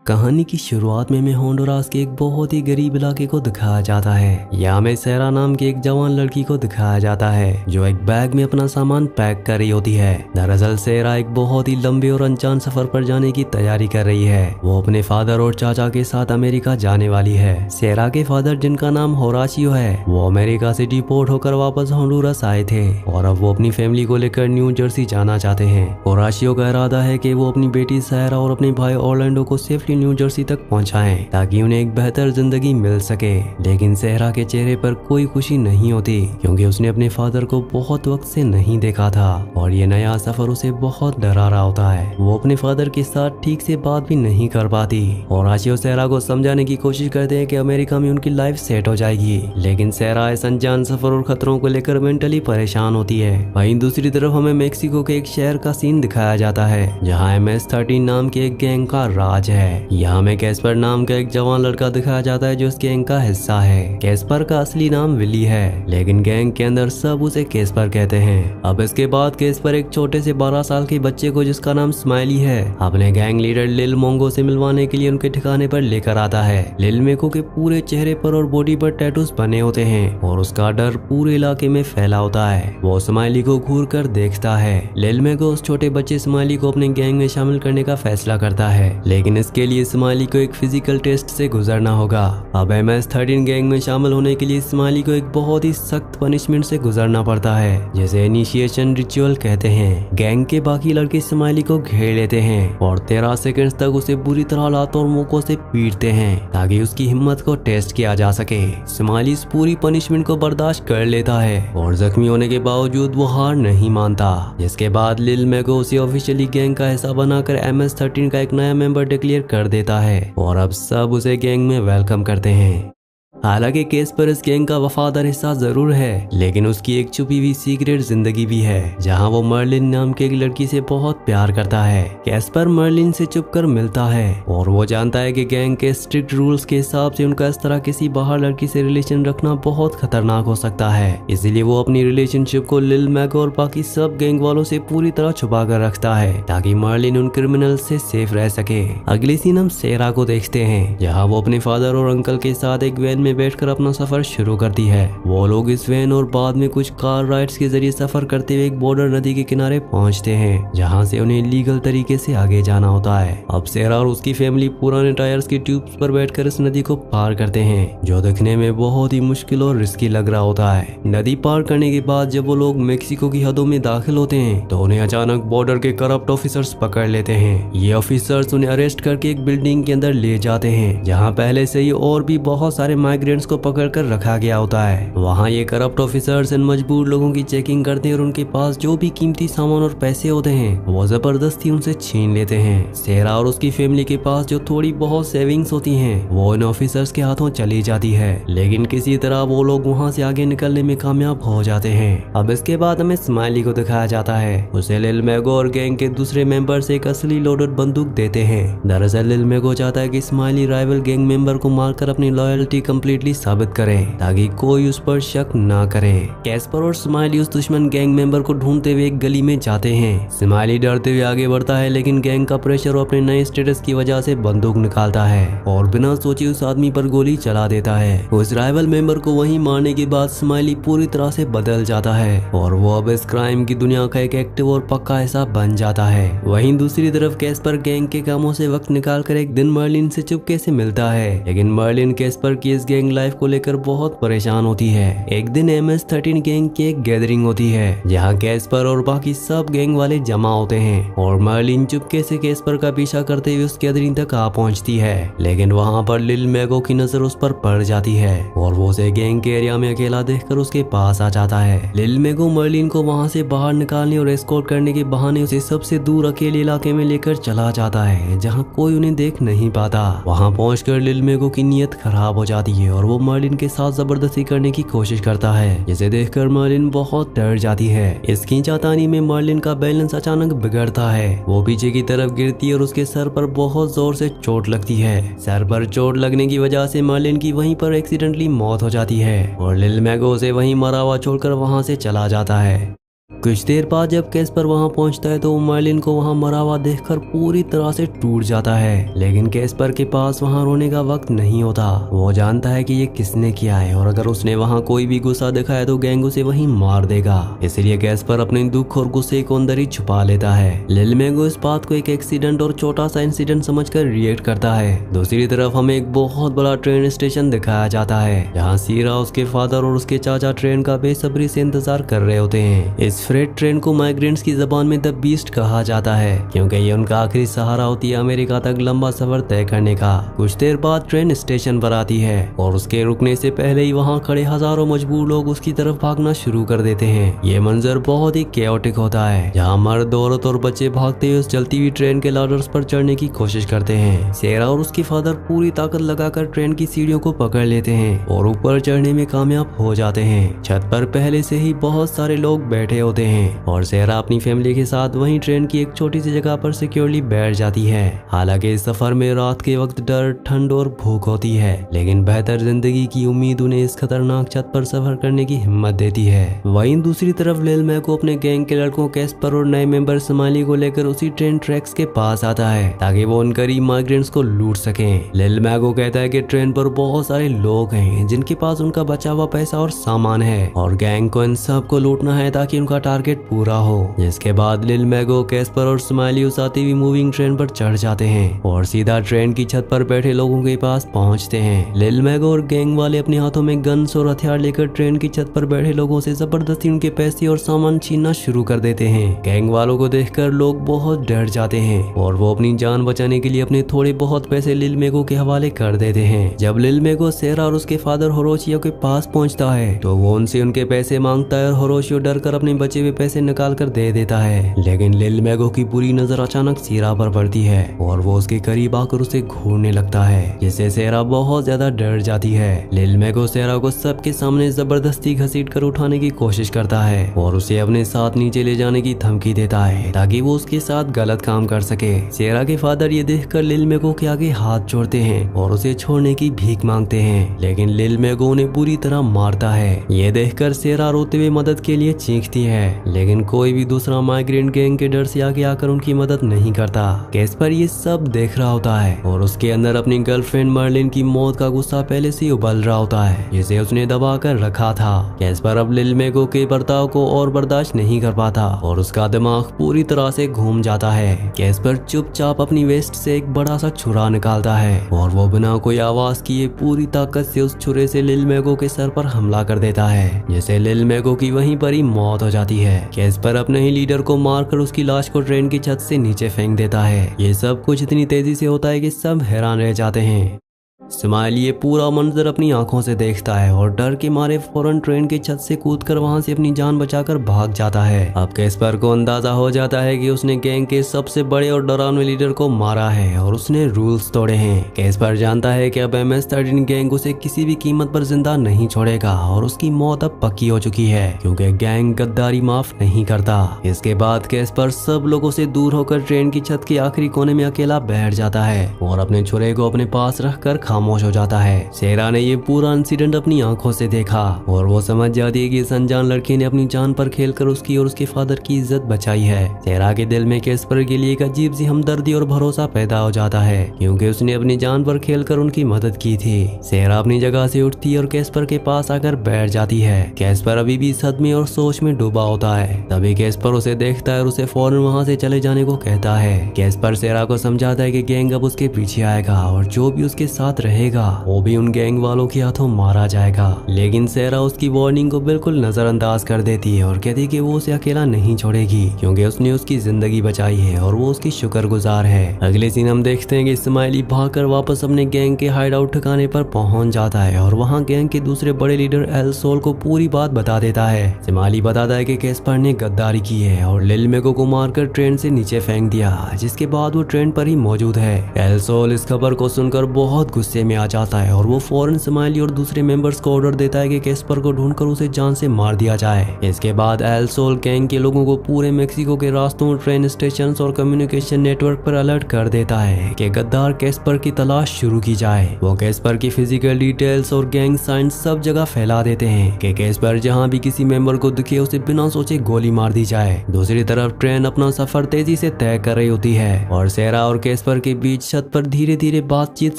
कहानी की शुरुआत में हमें होंडुरास के एक बहुत ही गरीब इलाके को दिखाया जाता है। यहाँ में सेरा नाम की एक जवान लड़की को दिखाया जाता है जो एक बैग में अपना सामान पैक कर रही होती है। दरअसल सेरा एक बहुत ही लंबे और अनजान सफर पर जाने की तैयारी कर रही है। वो अपने फादर और चाचा के साथ अमेरिका जाने वाली है। सेरा के फादर, जिनका नाम होराशियो है, वो अमेरिका से डिपोर्ट होकर वापस होंडुरास आए थे और अब वो अपनी फैमिली को लेकर न्यू जर्सी जाना चाहते हैं। होराशियो का इरादा है कि वो अपनी बेटी सायरा और अपने भाई ऑर्लैंडो को सेफली न्यू जर्सी तक पहुंचाएं ताकि उन्हें एक बेहतर जिंदगी मिल सके। लेकिन सेहरा के चेहरे पर कोई खुशी नहीं होती क्योंकि उसने अपने फादर को बहुत वक्त से नहीं देखा था और ये नया सफर उसे बहुत डरा रहा होता है। वो अपने फादर के साथ ठीक से बात भी नहीं कर पाती और आशियो सेहरा को समझाने की कोशिश करते हैं कि अमेरिका में उनकी लाइफ सेट हो जाएगी, लेकिन सेहरा इस अनजान सफर और खतरों को लेकर मेंटली परेशान होती है। वहीं दूसरी तरफ हमें मेक्सिको के एक शहर का सीन दिखाया जाता है जहाँ MS-13 नाम के एक गैंग का राज है। यहाँ में कैस्पर नाम का एक जवान लड़का दिखाया जाता है जो इस गैंग का हिस्सा है। कैस्पर का असली नाम विली है, लेकिन गैंग के अंदर सब उसे कैस्पर कहते हैं। अब इसके बाद कैस्पर एक छोटे से 12 साल के बच्चे को, जिसका नाम स्माइली है, अपने गैंग लीडर लिल मोंगो से मिलवाने के लिए उनके ठिकाने पर लेकर आता है। लिल मेको के पूरे चेहरे पर और बॉडी पर टैटूज बने होते हैं और उसका डर पूरे इलाके में फैला होता है। वो स्माइली को घूर कर देखता है। लिल मेको उस छोटे बच्चे स्माइली को अपने गैंग में शामिल करने का फैसला करता है, लेकिन इसके लिए स्माइली को एक फिजिकल टेस्ट से गुजरना होगा। अब MS-13 गैंग में शामिल होने के लिए स्माइली को एक बहुत ही सख्त पनिशमेंट से गुजरना पड़ता है, जिसे इनिशिएशन रिचुअल कहते हैं। गैंग के बाकी लड़के स्माइली को घेर लेते हैं और 13 सेकंड्स तक उसे बुरी तरह लातों और मुक्कों से पीटते हैं ताकि उसकी हिम्मत को टेस्ट किया जा सके। स्माइली इस पूरी पनिशमेंट को बर्दाश्त कर लेता है और जख्मी होने के बावजूद वो हार नहीं मानता। जिसके बाद लिल मेको उसे ऑफिशियली गैंग का हिस्सा बनाकर MS-13 का एक नया मेंबर डिक्लेयर कर देता है और अब सब उसे गैंग में वेलकम करते हैं। हालांकि कैस्पर इस गैंग का वफादार हिस्सा जरूर है, लेकिन उसकी एक छुपी हुई सीक्रेट जिंदगी भी है जहां वो मर्लिन नाम की एक लड़की से बहुत प्यार करता है। कैस्पर मर्लिन से छुपकर मिलता है और वो जानता है कि गैंग के स्ट्रिक्ट रूल्स के हिसाब से उनका इस तरह किसी बाहर लड़की से रिलेशन रखना बहुत खतरनाक हो सकता है। इसलिए वो अपनी रिलेशनशिप को लिल मैको और बाकी सब गैंग वालों से पूरी तरह छुपा कर रखता है ताकि मर्लिन उन क्रिमिनल से सेफ रह सके। अगले सीन हम सेरा को देखते हैं जहाँ वो अपने फादर और अंकल के साथ एक वैन में बैठकर अपना सफर शुरू करती है। वो लोग इस वैन और बाद में कुछ कार राइड्स के जरिए सफर करते हुए एक बॉर्डर नदी के किनारे पहुंचते हैं जहां से उन्हें लीगल तरीके से आगे जाना होता है। अब सेरा और उसकी फैमिली पुराने टायर्स की ट्यूब्स पर बैठकर इस नदी को पार करते हैं, जो दिखने में बहुत ही मुश्किल और रिस्की लग रहा होता है। नदी पार करने के बाद जब वो लोग मेक्सिको की हदों में दाखिल होते हैं तो उन्हें अचानक बॉर्डर के करप्ट ऑफिसर्स पकड़ लेते हैं। ये ऑफिसर्स उन्हें अरेस्ट करके एक बिल्डिंग के अंदर ले जाते हैं जहाँ पहले से ही और भी बहुत सारे माइग्रेंट्स को पकड़कर रखा गया होता है। वहाँ ये करप्ट ऑफिसर्स इन मजबूर लोगों की चेकिंग करते हैं और उनके पास जो भी कीमती सामान और पैसे होते हैं वो जबरदस्ती उनसे छीन लेते हैं। सेरा और उसकी फैमिली के पास जो थोड़ी बहुत सेविंग्स होती हैं वो इन ऑफिसर्स के हाथों चली जाती है, लेकिन किसी तरह वो लोग वहाँ से आगे निकलने में कामयाब हो जाते हैं। अब इसके बाद हमें स्माइली को दिखाया जाता है। उसे लिल मेको और गैंग के दूसरे मेंबर्स एक असली लोडेड बंदूक देते हैं। दरअसल लिल मेको चाहता है कि स्माइली राइवल गैंग मेंबर को मारकर अपनी लॉयल्टी कम्प्लीटली साबित करे ताकि कोई उस पर शक ना करे। कैस्पर और स्माइली उस दुश्मन गैंग मेंबर को ढूंढते हुए एक गली में जाते हैं। स्माइली डरते हुए आगे बढ़ता है, लेकिन गैंग का प्रेशर और अपने नए स्टेटस की वजह से बंदूक निकालता है और बिना सोचे उस आदमी पर गोली चला देता है। उस राइवल मेंबर को वहीं मारने के बाद स्माइली पूरी तरह से बदल जाता है और वो अब इस क्राइम की दुनिया का एक एक्टिव और पक्का हिस्सा बन जाता है। वहीं दूसरी तरफ कैस्पर गैंग के कामों से वक्त निकालकर एक दिन मर्लिन से चुपके से मिलता है, लेकिन मर्लिन कैस्पर की इस गैंग लाइफ को लेकर बहुत परेशान होती है। एक दिन MS-13 गैंग की एक गैदरिंग होती है जहां कैस्पर और बाकी सब गैंग वाले जमा होते हैं और मर्लिन चुपके से कैस्पर का पीछा करते हुए उस गैदरिंग तक आ पहुंचती है, लेकिन वहां पर लिल मेको की नजर उस पर पड़ जाती है और वो उसे गैंग के एरिया में अकेला देखकर उसके पास आ जाता है। लिल मेको मर्लिन को वहां से बाहर निकालने और एस्कॉर्ट करने के बहाने उसे सबसे दूर अकेले इलाके में लेकर चला जाता है जहाँ कोई उन्हें देख नहीं पाता। वहाँ पहुंचकर लिल मेको की नीयत खराब हो जाती है और वो मर्लिन के साथ जबरदस्ती करने की कोशिश करता है, जिसे देखकर मर्लिन बहुत डर जाती है। इस खींचातानी में मर्लिन का बैलेंस अचानक बिगड़ता है। वो पीछे की तरफ गिरती है और उसके सर पर बहुत जोर से चोट लगती है। सर पर चोट लगने की वजह से मर्लिन की वहीं पर एक्सीडेंटली मौत हो जाती है और लिल मेको उसे वहीं मरा हुआ छोड़कर वहां से चला जाता है। कुछ देर बाद जब कैस्पर वहां पहुंचता है तो वो मर्लिन को वहां मरा हुआ देखकर पूरी तरह से टूट जाता है। लेकिन कैस्पर के पास वहां रोने का वक्त नहीं होता। वो जानता है कि ये किसने किया है और अगर उसने वहां कोई भी गुस्सा दिखाया तो गैंग उसे वहीं मार देगा। इसलिए कैस्पर अपने दुख और गुस्से को अंदर ही छुपा लेता है। लिल मैगो इस बात को एक एक्सीडेंट और छोटा सा इंसिडेंट समझकर रिएक्ट करता है। दूसरी तरफ हमें एक बहुत बड़ा ट्रेन स्टेशन दिखाया जाता है जहाँ सीरा, उसके फादर और उसके चाचा ट्रेन का बेसब्री से इंतजार कर रहे होते हैं। इस फ्रेट ट्रेन को माइग्रेंट्स की जबान में द बीस्ट कहा जाता है क्योंकि ये उनका आखिरी सहारा होती है अमेरिका तक लंबा सफर तय करने का। कुछ देर बाद ट्रेन स्टेशन पर आती है और उसके रुकने से पहले ही वहाँ खड़े हजारों मजबूर लोग उसकी तरफ भागना शुरू कर देते हैं। ये मंजर बहुत ही केओटिक होता है जहाँ मर्द, औरत और बच्चे भागते हुए उस जलती हुई ट्रेन के लाडर्स पर चढ़ने की कोशिश करते हैं। सेरा और उसकी फादर पूरी ताकत लगाकर ट्रेन की सीढ़ियों को पकड़ लेते हैं और ऊपर चढ़ने में कामयाब हो जाते हैं। छत पर पहले से ही बहुत सारे लोग बैठे होते हैं और सेरा अपनी फैमिली के साथ वहीं ट्रेन की एक छोटी सी जगह पर सिक्योरली बैठ जाती है। हालांकि इस सफर में रात के वक्त डर, ठंड और भूख होती है, लेकिन बेहतर जिंदगी की उम्मीद उन्हें इस खतरनाक छत पर सफर करने की हिम्मत देती है। वहीं दूसरी तरफ लिल मैगो अपने गैंग के लड़कों कैस्पर और नए मेंबर स्माइली को लेकर उसी ट्रेन ट्रैक्स के पास आता है ताकि वो उन गरीब माइग्रेंट्स को लूट सके। लिल मैगो कहता है कि ट्रेन पर बहुत सारे लोग हैं जिनके पास उनका बचा हुआ पैसा और सामान है और गैंग को इन सब को लूटना है ताकि उनका टारगेट पूरा हो। जिसके बाद लिल मैगो, कैस्पर और स्माइली उस आती हुई मूविंग ट्रेन पर चढ़ जाते हैं और सीधा ट्रेन की छत पर बैठे लोगों के पास पहुंचते हैं। लिल मैगो और गैंग वाले अपने हाथों में गन्स और हथियार लेकर ट्रेन की छत पर बैठे लोगों से जबरदस्ती उनके पैसे और सामान छीनना शुरू कर देते हैं। गैंग वालों को देखकर लोग बहुत डर जाते हैं और वो अपनी जान बचाने के लिए अपने थोड़े बहुत पैसे लिल मैगो के हवाले कर देते हैं। जब लिल मैगो सेरा और उसके फादर होरोशियो के पास पहुंचता है तो वो उनसे उनके पैसे मांगता है और होरोशियो डरकर अपने बचे हुए पैसे निकाल कर दे देता है। लेकिन लिल मैगो की बुरी नजर अचानक सेरा पर पड़ती है और वो उसके करीब आकर उसे घूरने लगता है जिससे सेरा बहुत ज्यादा डर जाती है। लिल मैगो सेरा को सबके सामने जबरदस्ती घसीट कर उठाने की कोशिश करता है और उसे अपने साथ नीचे ले जाने की धमकी देता है ताकि वो उसके साथ गलत काम कर सके। सेरा के फादर ये देखकर लिल मैगो के आगे हाथ जोड़ते हैं और उसे छोड़ने की भीख मांगते हैं, लेकिन लिल मैगो उन्हें बुरी तरह मारता है। ये देखकर सेरा रोते हुए मदद के लिए चीखती है, लेकिन कोई भी दूसरा माइग्रेंट गैंग के डर से आगे आकर उनकी मदद नहीं करता। कैस्पर ये सब देख रहा होता है और उसके अंदर अपनी गर्लफ्रेंड मर्लिन की मौत का गुस्सा पहले से उबल रहा होता है जिसे उसने दबा कर रखा था। कैस्पर अब लिल मैगो के बर्ताव को और बर्दाश्त नहीं कर पाता और उसका दिमाग पूरी तरह से घूम जाता है। कैस्पर चुपचाप अपनी वेस्ट से एक बड़ा सा छुरा निकालता है और वो बिना कोई आवाज किए पूरी ताकत से उस छुरे से लिल मैगो के सर पर हमला कर देता है जिससे लिल मैगो की वहीं पर ही मौत हो जाती है। कैस्पर अपने ही लीडर को मारकर उसकी लाश को ट्रेन की छत से नीचे फेंक देता है। ये सब कुछ इतनी तेजी से होता है कि सब हैरान रह जाते हैं। स्माइली ये पूरा मंजर अपनी आंखों से देखता है और डर के मारे फौरन ट्रेन की छत से कूदकर वहां से अपनी जान बचाकर भाग जाता है। अब कैस्पर को अंदाजा हो जाता है कि उसने गैंग के सबसे बड़े और डरावने लीडर को मारा है और उसने रूल्स तोड़े हैं। कैस्पर जानता है कि अब MS-13 गैंग उसे किसी भी कीमत पर जिंदा नहीं छोड़ेगा और उसकी मौत अब पक्की हो चुकी है क्योंकि गैंग गद्दारी माफ नहीं करता। इसके बाद कैस्पर सब लोगों से दूर होकर ट्रेन की छत के आखिरी कोने में अकेला बैठ जाता है और अपने छुरे को अपने पास रखकर खामोश हो जाता है। सेरा ने ये पूरा इंसिडेंट अपनी आंखों से देखा और वो समझ जाती है कि इस अनजान लड़की ने अपनी जान पर खेलकर उसकी और उसके फादर की इज्जत बचाई है। सेरा के दिल में कैस्पर के लिए एक अजीब सी हमदर्दी और भरोसा पैदा हो जाता है क्योंकि उसने अपनी जान पर खेलकर उनकी मदद की थी। सेरा अपनी जगह से उठती और कैस्पर के पास आकर बैठ जाती है। कैस्पर अभी भी सदमे और सोच में डूबा होता है। तभी कैस्पर उसे देखता है और उसे फौरन वहाँ से चले जाने को कहता है। कैस्पर सेरा को समझाता है कि गैंग अब उसके पीछे आएगा और जो भी उसके साथ रहेगा वो भी उन गैंग वालों के हाथों मारा जाएगा। लेकिन सेरा उसकी वार्निंग को बिल्कुल नजरअंदाज कर देती है और कहती है कि वो उसे अकेला नहीं छोड़ेगी क्योंकि उसने उसकी जिंदगी बचाई है और वो उसकी शुक्रगुजार है। अगले सीन हम देखते हैं कि स्माइली भागकर वापस अपने गैंग के हाइड आउट ठिकाने पर पहुंच जाता है और वहां गैंग के दूसरे बड़े लीडर एल सोल को पूरी बात बता देता है। स्माइली बताता है कि कैस्पर ने गद्दारी की है और लिल मैगो को मारकर ट्रेन से नीचे फेंक दिया, जिसके बाद वो ट्रेन पर ही मौजूद है। एल सोल इस खबर को सुनकर बहुत गुस्सा गुस्से में आ जाता है और वो फौरन स्माइली और दूसरे मेंबर्स को ऑर्डर देता है कि कैस्पर को ढूंढकर उसे जान से मार दिया जाए। इसके बाद एल सोल गैंग के लोगों को पूरे मेक्सिको के रास्तों, ट्रेन स्टेशन और कम्युनिकेशन नेटवर्क पर अलर्ट कर देता है कि गद्दार कैस्पर की तलाश शुरू की जाए। वो कैस्पर की फिजिकल डिटेल्स और गैंग साइंस सब जगह फैला देते हैं कि कैस्पर जहां भी किसी मेंबर को दिखे उसे बिना सोचे गोली मार दी जाए। दूसरी तरफ ट्रेन अपना सफर तेजी से तय कर रही होती है और सेरा और कैस्पर के बीच छत पर धीरे धीरे बातचीत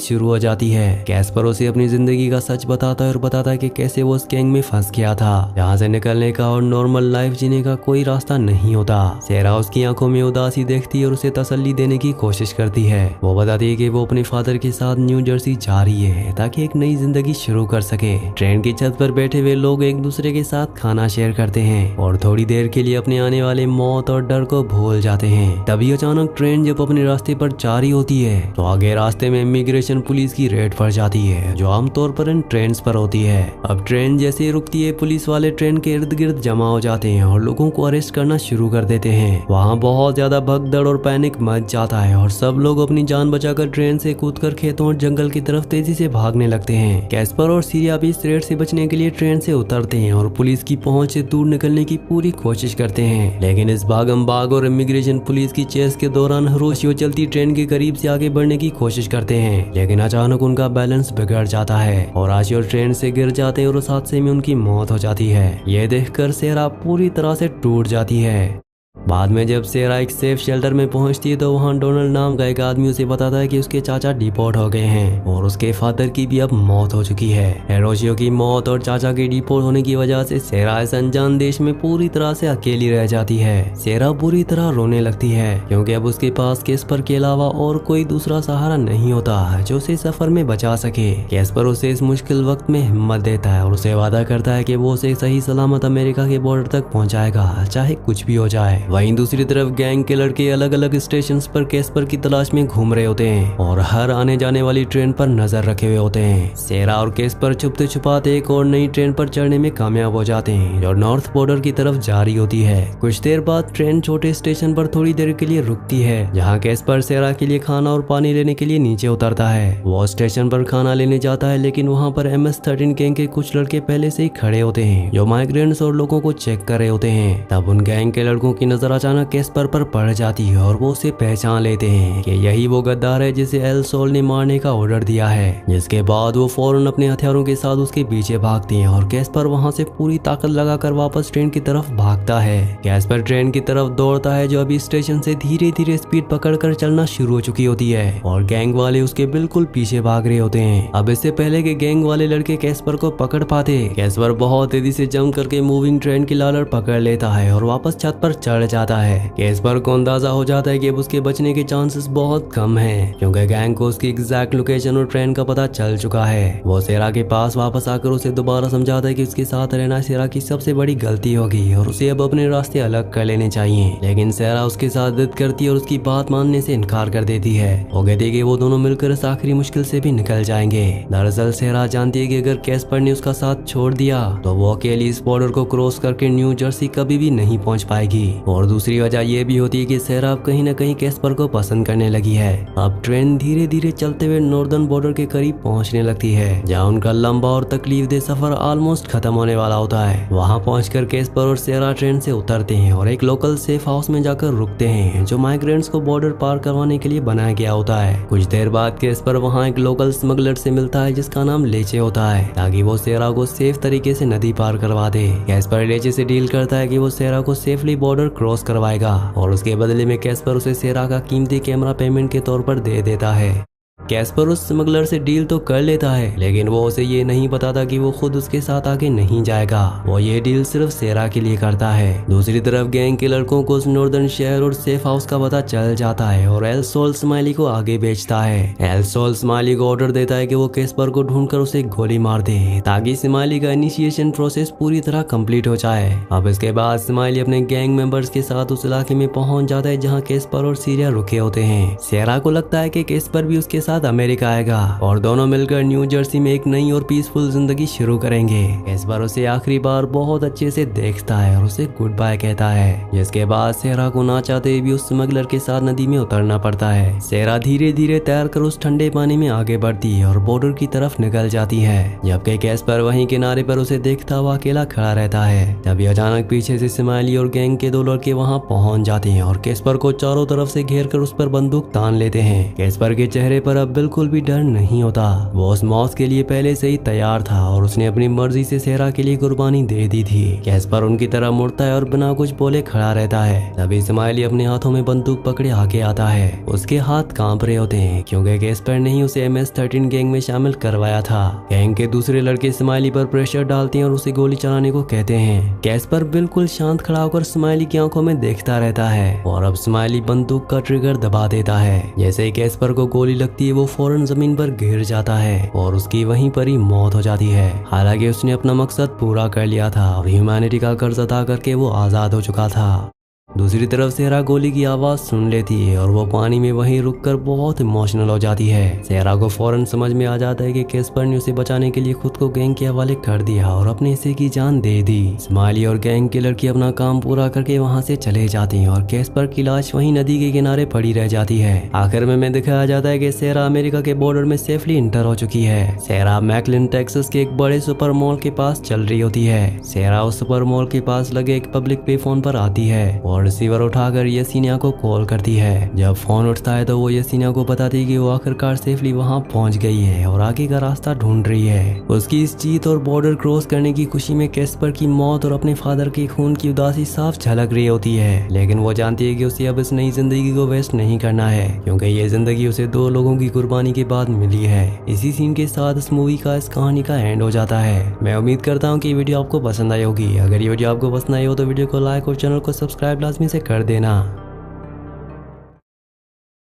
शुरू हो जाती है। कैस्पर उसे अपनी जिंदगी का सच बताता है और बताता है कि कैसे वो उस गैंग में फंस गया था, जहाँ से निकलने का और नॉर्मल लाइफ जीने का कोई रास्ता नहीं होता। सेरा उसकी आंखों में उदासी देखती है और उसे तसल्ली देने की कोशिश करती है। वो बताती है कि वो अपने फादर के साथ न्यू जर्सी जा रही है ताकि एक नई जिंदगी शुरू कर सके। ट्रेन की छत पर बैठे हुए लोग एक दूसरे के साथ खाना शेयर करते हैं और थोड़ी देर के लिए अपने आने वाले मौत और डर को भूल जाते हैं। तभी अचानक ट्रेन जब अपने रास्ते पर जा रही होती है तो आगे रास्ते में इमिग्रेशन पुलिस की रेड पड़ जाती है, जो आमतौर पर इन ट्रेन पर होती है। अब ट्रेन जैसे ही रुकती है, पुलिस वाले ट्रेन के इर्द गिर्द जमा हो जाते हैं और लोगों को अरेस्ट करना शुरू कर देते हैं। वहाँ बहुत ज्यादा भगदड़ और पैनिक मच जाता है और सब लोग अपनी जान बचाकर ट्रेन से कूदकर खेतों और जंगल की तरफ तेजी से भागने लगते हैं। कैस्पर और सीरिया भी इस रेड से बचने के लिए ट्रेन से उतरते हैं और पुलिस की पहुंच से दूर निकलने की पूरी कोशिश करते हैं। लेकिन इस भागम भाग और इमिग्रेशन पुलिस की चेस के दौरान हिरोशियो चलती ट्रेन के करीब से आगे बढ़ने की कोशिश करते हैं, लेकिन अचानक उनका बैलेंस बिगड़ जाता है और आशियो ट्रेन से गिर जाते हैं और उस हादसे में उनकी मौत हो जाती है। ये देखकर सेरा पूरी तरह से टूट जाती है। बाद में जब सेरा एक सेफ शेल्टर में पहुंचती है तो वहां डोनाल्ड नाम का एक आदमी उसे बताता है कि उसके चाचा डिपोर्ट हो गए हैं और उसके फादर की भी अब मौत हो चुकी है। हिरोशियो की मौत और चाचा के डिपोर्ट होने की वजह से सेरा इस अनजान देश में पूरी तरह से अकेली रह जाती है। सेरा बुरी तरह रोने लगती है क्योंकि अब उसके पास कैस्पर के अलावा और कोई दूसरा सहारा नहीं होता जो उसे सफर में बचा सके। कैस्पर उसे इस मुश्किल वक्त में हिम्मत देता है और उसे वादा करता है कि वो उसे सही सलामत अमेरिका के बॉर्डर तक पहुंचाएगा, चाहे कुछ भी हो जाए। वहीं दूसरी तरफ गैंग के लड़के अलग अलग स्टेशन पर कैस्पर की तलाश में घूम रहे होते हैं और हर आने जाने वाली ट्रेन पर नजर रखे हुए होते हैं। सेरा और कैस्पर छुपते छुपाते एक और नई ट्रेन पर चढ़ने में कामयाब हो जाते हैं जो नॉर्थ बॉर्डर की तरफ जा रही होती है। कुछ देर बाद ट्रेन छोटे स्टेशन पर थोड़ी देर के लिए रुकती है, जहाँ कैस्पर सेरा के लिए खाना और पानी लेने के लिए नीचे उतरता है। वो स्टेशन पर खाना लेने जाता है, लेकिन वहाँ पर MS-13 गैंग के कुछ लड़के पहले से ही खड़े होते हैं जो माइग्रेंट्स और लोगों को चेक कर रहे होते हैं। तब उन गैंग के लड़कों की नजर अचानक कैस्पर पर पड़ जाती है और वो उसे पहचान लेते हैं कि यही वो गद्दार है जिसे एल सोल ने मारने का ऑर्डर दिया है। जिसके बाद वो फौरन अपने हथियारों के साथ उसके पीछे भागते हैं और कैस्पर वहां से पूरी ताकत लगाकर वापस ट्रेन की तरफ भागता है। कैस्पर ट्रेन की तरफ दौड़ता है जो अभी स्टेशन से धीरे धीरे स्पीड पकड़कर चलना शुरू हो चुकी होती है और गैंग वाले उसके बिल्कुल पीछे भाग रहे होते हैं। अब इससे पहले कि गैंग वाले लड़के कैस्पर को पकड़ पाते, कैस्पर बहुत तेजी से जंप करके मूविंग ट्रेन की लालर पकड़ लेता है और वापस छत पर चढ़ जाता है। कैस्पर को अंदाजा हो जाता है कि अब उसके बचने के चांसेस बहुत कम हैं, क्योंकि गैंग को उसकी एग्जैक्ट लोकेशन और ट्रेन का पता चल चुका है। वो सेरा के पास वापस आकर उसे दोबारा समझाता है कि उसके साथ रहना सेरा की सबसे बड़ी गलती होगी और उसे अब अपने रास्ते अलग कर लेने चाहिए। लेकिन सेरा उसके साथ जिद करती है और उसकी बात मानने से इनकार कर देती है। वो कहती है कि वो दोनों मिलकर इस आखिरी मुश्किल से भी निकल जाएंगे। दरअसल सेरा जानती है कि अगर कैस्पर ने उसका साथ छोड़ दिया तो वो अकेली इस बॉर्डर को क्रॉस करके न्यू जर्सी कभी भी नहीं पहुंच पाएगी। और दूसरी वजह ये भी होती है कि सेरा अब कहीं न कहीं कैस्पर को पसंद करने लगी है। अब ट्रेन धीरे धीरे चलते हुए नॉर्दर्न बॉर्डर के करीब पहुंचने लगती है, जहां उनका लंबा और तकलीफदेह सफर ऑलमोस्ट खत्म होने वाला होता है। वहां पहुंचकर कैस्पर और सेरा ट्रेन से उतरते हैं और एक लोकल सेफ हाउस में जाकर रुकते हैं जो माइग्रेंट्स को बॉर्डर पार करवाने के लिए बनाया गया होता है। कुछ देर बाद कैस्पर वहां एक लोकल स्मगलर से मिलता है जिसका नाम लेचे होता है, ताकि वो सेरा को सेफ तरीके से नदी पार करवा दे। कैस्पर लेचे से डील करता है कि वो सेरा को सेफली बॉर्डर क्रॉस करवाएगा और उसके बदले में कैस्पर उसे सेरा का कीमती कैमरा पेमेंट के तौर पर दे देता है। कैस्पर उस स्मगलर से डील तो कर लेता है, लेकिन वो उसे ये नहीं बताता कि वो खुद उसके साथ आगे नहीं जाएगा। वो ये डील सिर्फ सेरा के लिए करता है। दूसरी तरफ गैंग के लड़कों को उस नॉर्दर्न शहर और सेफ हाउस का पता चल जाता है और एल सोल स्माइली को आगे भेजता है। एल सोल स्माइली को ऑर्डर देता है कि वो कैस्पर को ढूंढकर उसे गोली मार दे, ताकि स्माइली का इनिशिएशन प्रोसेस पूरी तरह कंप्लीट हो जाए। अब इसके बाद स्माइली अपने गैंग मेंबर्स के साथ उस इलाके में पहुंच जाता है जहाँ कैस्पर और सीरिया रुके होते हैं। सेरा को लगता है कि कैस्पर भी उसके साथ अमेरिका आएगा और दोनों मिलकर न्यू जर्सी में एक नई और पीसफुल जिंदगी शुरू करेंगे। इस बार उसे आखिरी बार बहुत अच्छे से देखता है और उसे गुड बाय कहता है, जिसके बाद सेरा को ना चाहते भी उस स्मगलर के साथ नदी में उतरना पड़ता है। सेरा धीरे धीरे तैरकर उस ठंडे पानी में आगे बढ़ती है और बॉर्डर की तरफ निकल जाती है, जबकि कैस्पर वहीं किनारे पर उसे देखता हुआ अकेला खड़ा रहता है। तभी अचानक पीछे से स्माइली और गैंग के 2 लड़के वहां पहुंच जाते हैं और कैस्पर को चारों तरफ से घेर कर उस पर बंदूक तान लेते हैं। कैस्पर के चेहरे पर अब बिल्कुल भी डर नहीं होता, वो उस मौत के लिए पहले से ही तैयार था और उसने अपनी मर्जी से सेरा के लिए कुर्बानी दे दी थी। कैस्पर उनकी तरह मुड़ता है और बिना कुछ बोले खड़ा रहता है। तभी स्माइली अपने हाथों में बंदूक पकड़े आगे आता है। उसके हाथ कांप रहे होते हैं क्योंकि कैस्पर ने ही उसे MS-13 गैंग में शामिल करवाया था। गैंग के दूसरे लड़के स्माइली पर प्रेशर डालते हैं और उसे गोली चलाने को कहते हैं। कैस्पर बिल्कुल शांत खड़ा होकर स्माइली की आंखों में देखता रहता है और अब स्माइली बंदूक का ट्रिगर दबा देता है। जैसे ही कैस्पर को गोली लगती है वो फौरन जमीन पर गिर जाता है और उसकी वहीं पर ही मौत हो जाती है। हालांकि उसने अपना मकसद पूरा कर लिया था और ह्यूमैनिटी का कर्ज अदा करके वो आजाद हो चुका था। दूसरी तरफ सेरा गोली की आवाज सुन लेती है और वो पानी में वहीं रुककर बहुत इमोशनल हो जाती है। सेरा को फौरन समझ में आ जाता है कि कैस्पर ने उसे बचाने के लिए खुद को गैंग के हवाले कर दिया और अपने हिस्से की जान दे दी। स्माइली और गैंग की लड़की अपना काम पूरा करके वहां से चले जाती हैं और कैस्पर की लाश वहीं नदी के किनारे पड़ी रह जाती है। आखिर में दिखाया जाता है कि सेरा अमेरिका के बॉर्डर में सेफली इंटर हो चुकी है। सेरा मैकलिन टेक्सास के एक बड़े सुपर मॉल के पास चल रही होती है। सेरा उस सुपर मॉल के पास लगे एक पब्लिक पे फोन पर आती है और रिसीवर उठाकर येसिनिया को कॉल करती है। जब फोन उठता है तो वो येसिनिया को बताती है कि वो आखिरकार सेफली वहां पहुंच गई है और आगे का रास्ता ढूंढ रही है। उसकी इस जीत और बॉर्डर क्रॉस करने की खुशी में कैस्पर की मौत और अपने फादर के खून की उदासी साफ झलक रही होती है, लेकिन वो जानती है कि उसे अब इस नई जिंदगी को वेस्ट नहीं करना है क्योंकि ये जिंदगी उसे 2 लोगों की कुर्बानी के बाद मिली है। इसी सीन के साथ इस मूवी का इस कहानी का एंड हो जाता है। मैं उम्मीद करता हूँ कि वीडियो आपको पसंद आई होगी। अगर ये वीडियो आपको पसंद आई हो तो वीडियो को लाइक और चैनल को सब्सक्राइब लाजमी से कर देना।